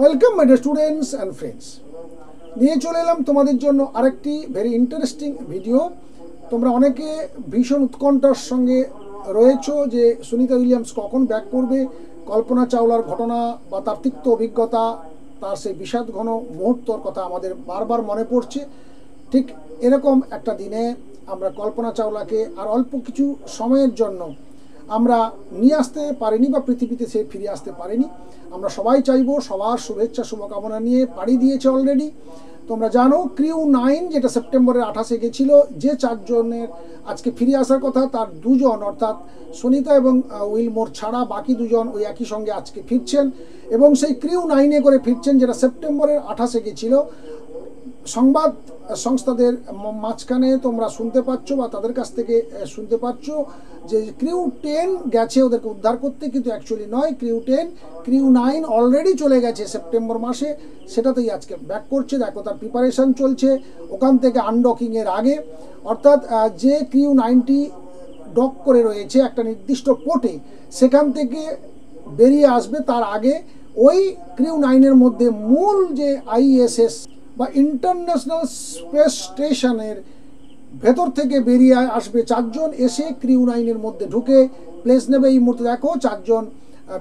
Welcome my dear students and friends. নিয়ে চলে এলাম তোমাদের জন্য আরেকটি ভেরি ইন্টারেস্টিং ভিডিও। তোমরা অনেকে ভীষণ উৎকণ্ঠার সঙ্গে রয়েছো যে সুনিতা উইলিয়ামস কখন ব্যাক করবে। কল্পনা চাওলার ঘটনা বা তার তিক্ত অভিজ্ঞতা, তার সেই বিষাদ ঘন মুহূর্তর কথা আমাদের বারবার মনে পড়ছে। ঠিক এরকম একটা দিনে আমরা কল্পনা চাওলাকে আর অল্প কিছু সময়ের জন্য আমরা নিয়ে আসতে পারিনি বা পৃথিবীতে সে ফিরে আসতে পারেনি। আমরা সবাই চাইবো, সবার শুভেচ্ছা শুভকামনা নিয়ে পাড়ি দিয়েছে অলরেডি। তোমরা জানো ক্রিউ 9 যেটা সেপ্টেম্বরের 28-এ গেছিল, যে 4 জনের আজকে ফিরে আসার কথা তার 2 জন অর্থাৎ সুনিতা এবং উইলমোর ছাড়া বাকি 2 জন ওই একই সঙ্গে আজকে ফিরছেন এবং সেই ক্রিউ 9-এ করে ফিরছেন যেটা সেপ্টেম্বরের 28-এ গেছিল। সংবাদ সংস্থাদের মাঝখানে তোমরা শুনতে পাচ্ছ বা তাদের কাছ থেকে শুনতে পাচ্ছ যে ক্রিউ 10 গেছে ওদেরকে উদ্ধার করতে, কিন্তু অ্যাকচুয়ালি নয়। ক্রিউ 9 অলরেডি চলে গেছে সেপ্টেম্বর মাসে, সেটাতেই আজকে ব্যাক করছে। দেখো তার প্রিপারেশন চলছে ওখান থেকে আনডকিংয়ের আগে, অর্থাৎ যে ক্রিউ 9টি ডক করে রয়েছে একটা নির্দিষ্ট পোর্টে, সেখান থেকে বেরিয়ে আসবে তার আগে ওই ক্রিউ 9-এর মধ্যে মূল যে আইএসএস বা ইন্টারন্যাশনাল স্পেস স্টেশনের ভেতর থেকে বেরিয়ে আসবে 4 জন, এসে ক্রিউ 9-এর মধ্যে ঢুকে প্লেস নেবে। এই মুহূর্তে দেখো 4 জন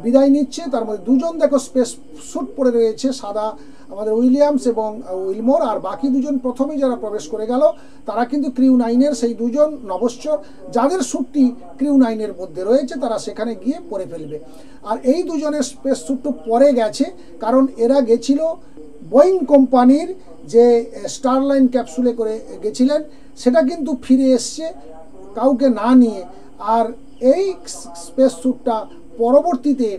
বিদায় নিচ্ছে, তার মধ্যে 2 জন দেখো স্পেস স্যুট পরে রয়েছে সাদা, আমাদের উইলিয়ামস এবং উইলমোর, আর বাকি 2 জন প্রথমেই যারা প্রবেশ করে গেল তারা কিন্তু ক্রিউ 9-এর সেই 2 জন নভশ্চর যাদের স্যুটটি ক্রিউ 9-এর মধ্যে রয়েছে, তারা সেখানে গিয়ে পরে ফেলবে। আর এই 2 জনের স্পেস স্যুটটা পরে গেছে কারণ এরা গেছিল বোয়িং কোম্পানির যে স্টারলাইন ক্যাপসুলে করে গেছিলেন, সেটা কিন্তু ফিরে এসছে কাউকে না নিয়ে। আর এই স্পেস স্যুটটা পরবর্তীতে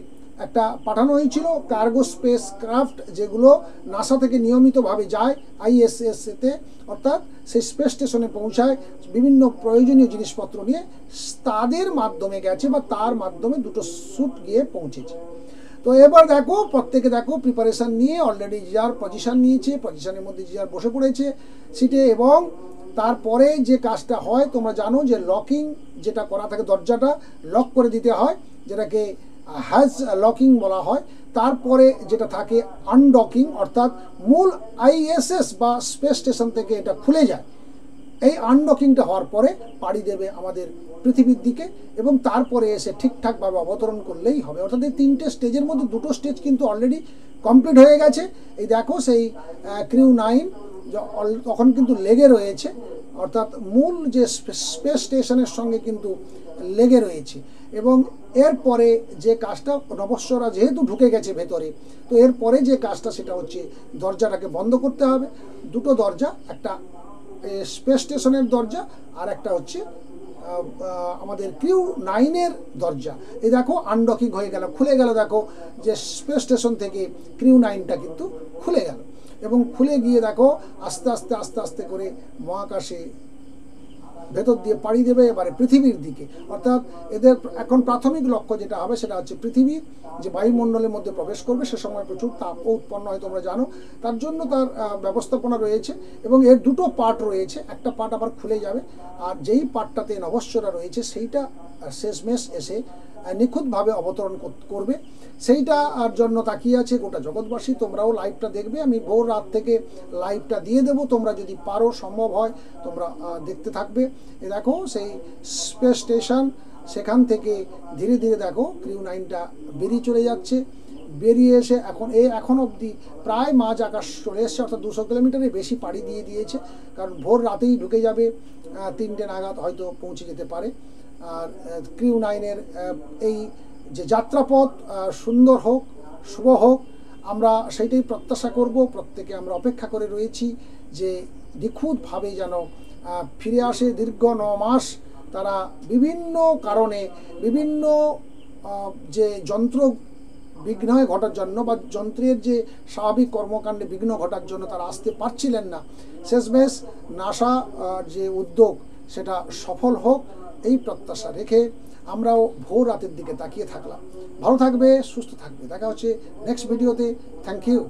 একটা পাঠানো হয়েছিল কার্গো স্পেস ক্রাফট, যেগুলো নাসা থেকে নিয়মিতভাবে যায় আইএসএসতে, অর্থাৎ সেই স্পেস স্টেশনে পৌঁছায় বিভিন্ন প্রয়োজনীয় জিনিসপত্র নিয়ে, তাদের মাধ্যমে গেছে বা তার মাধ্যমে 2টো স্যুট গিয়ে পৌঁছেছে। তো এবার দেখো প্রত্যেকে দেখো প্রিপারেশান নিয়ে অলরেডি যার পজিশান নিয়েছে, পজিশানের মধ্যে যার বসে পড়েছে সিটে। এবং তারপরে যে কাজটা হয় তোমরা জানো যে লকিং যেটা করা থাকে, দরজাটা লক করে দিতে হয়, যেটাকে হ্যাজ লকিং বলা হয়। তারপরে যেটা থাকে আনডকিং, অর্থাৎ মূল আইএসএস বা স্পেস স্টেশন থেকে এটা খুলে যায়। এই আনডকিংটা হওয়ার পরে পাড়ি দেবে আমাদের পৃথিবীর দিকে এবং তারপরে এসে ঠিকঠাকভাবে অবতরণ করলেই হবে। অর্থাৎ এই 3টে স্টেজের মধ্যে 2টো স্টেজ কিন্তু অলরেডি কমপ্লিট হয়ে গেছে। এই দেখো সেই ক্রিউ 9 তখন কিন্তু লেগে রয়েছে, অর্থাৎ মূল যে স্পেস স্টেশনের সঙ্গে কিন্তু লেগে রয়েছে। এবং এরপরে যে কাজটা, নভশ্চররা যেহেতু ঢুকে গেছে ভেতরে, তো এরপরে যে কাজটা সেটা হচ্ছে দরজাটাকে বন্ধ করতে হবে। 2টো দরজা, একটা স্পেস স্টেশনের দরজা আর একটা হচ্ছে আমাদের ক্রিউ 9-এর দরজা। এই দেখো আনডকিং হয়ে গেল, খুলে গেল। দেখো যে স্পেস স্টেশন থেকে ক্রিউ 9টা কিন্তু খুলে গেল এবং খুলে গিয়ে দেখো আস্তে আস্তে আস্তে আস্তে করে মহাকাশে ভেতর দিয়ে পাড়ি দেবে এবারে পৃথিবীর দিকে। অর্থাৎ এদের এখন প্রাথমিক লক্ষ্য যেটা হবে সেটা হচ্ছে পৃথিবীর যে বায়ুমণ্ডলের মধ্যে প্রবেশ করবে, সে সময় প্রচুর তাপ উৎপন্ন হয় তোমরা জানো, তার জন্য তার ব্যবস্থাপনা রয়েছে। এবং এর 2টো পার্ট রয়েছে, একটা পার্ট আবার খুলে যাবে, আর যেই পার্টটাতে নভশ্চররা রয়েছে সেইটা শেষমেশ এসে নিখুঁতভাবে অবতরণ করবে। সেইটার জন্য তাকিয়ে আছে গোটা জগৎবাসী। তোমরাও লাইভটা দেখবে, আমি ভোর রাত থেকে লাইভটা দিয়ে দেবো, তোমরা যদি পারো সম্ভব হয় তোমরা দেখতে থাকবে। এ দেখো সেই স্পেস স্টেশন, সেখান থেকে ধীরে ধীরে দেখো ক্রিউ 9টা বেরিয়ে চলে যাচ্ছে। বেরিয়ে এসে এখন অবধি প্রায় মাঝ আকাশ চলে এসছে, অর্থাৎ 200 কিলোমিটারের বেশি পাড়ি দিয়ে দিয়েছে, কারণ ভোর রাতেই ঢুকে যাবে, 3টে নাগাদ হয়তো পৌঁছে যেতে পারে। আর ক্রিউ 9-এর এই যে যাত্রাপথ সুন্দর হোক, শুভ হোক, আমরা সেইটাই প্রত্যাশা করব। প্রত্যেকে আমরা অপেক্ষা করে রয়েছি যে নিখুঁতভাবে যেন ফিরে আসে। দীর্ঘ 9 মাস তারা বিভিন্ন কারণে, বিভিন্ন যে যন্ত্র বিঘ্ন ঘটার জন্য বা যন্ত্রের যে স্বাভাবিক কর্মকাণ্ডে বিঘ্ন ঘটার জন্য তারা আসতে পারছিলেন না। শেষমেশ নাসা যে উদ্যোগ সেটা সফল হোক এই প্রত্যাশা রেখে আমরাও ভোর রাতের দিকে তাকিয়ে থাকলাম। ভালো থাকবে, সুস্থ থাকবে, দেখা হচ্ছে নেক্সট ভিডিওতে। Thank you.